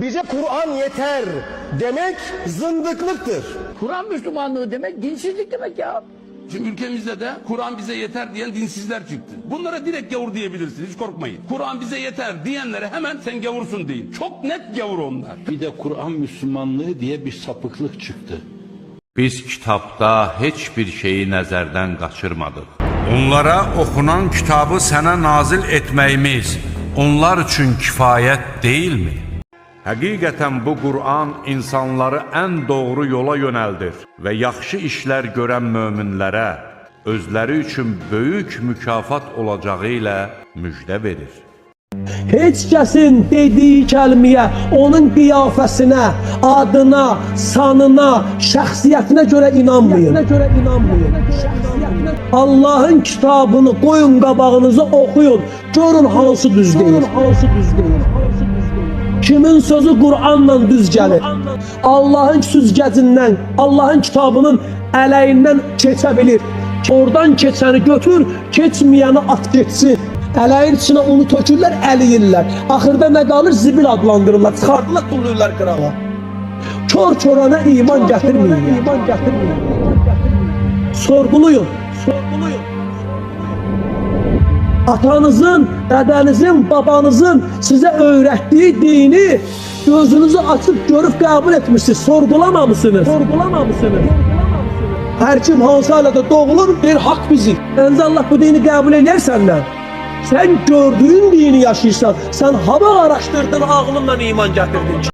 Bize Kur'an yeter demek zındıklıktır. Kur'an Müslümanlığı demek dinsizlik demek ya. Şimdi ülkemizde de Kur'an bize yeter diyen dinsizler çıktı. Bunlara direkt gavur diyebilirsiniz, hiç korkmayın. Kur'an bize yeter diyenlere hemen sen gavursun deyin. Çok net gavur onlar. Bir de Kur'an Müslümanlığı diye bir sapıklık çıktı. Biz kitabda hiçbir şeyi nəzərdən qaçırmadıq. Onlara oxunan kitabı sənə nazil etməyimiz onlar üçün kifayət deyilmi? Həqiqətən bu Qur'an insanları ən doğru yola yönəldir və yaxşı işlər görən möminlərə özləri üçün böyük mükafat olacağı ilə müjdə verir. Heç kəsin dediyi kəlməyə, onun qiyafəsinə, adına, sanına, şəxsiyyətinə görə inanmayın. Allahın kitabını qoyun qabağınıza oxuyun, görün hansı düz deyir. Kimin sözü Kur'anla düz gəlir? Allahın süzgəcindən, Allahın kitabının ələyindən keçə bilir. Oradan keçəni götür, keçməyəni at geçsin. Ələyin içine unu tökürlər, əliyirlər. Axırda nə qalır? Zibil adlandırırlar, çıxardırlar, tulluyurlar qırağa. Kör-körənə iman gətirməyin. Sorğuluyun. Atanızın, dədənizin, babanızın sizə öyrətdiyi dini gözünüzü açıb görüb qəbul etmişsiniz. Sorğulamamışsınız. Hər kim hansı ailədə doğulur, bir haqq bizi. Əncə Allah bu dini qəbul edər səndən. Sen gördüğün dini yaşayırsan, sen hava araştırdın, ağlınla iman getirdin.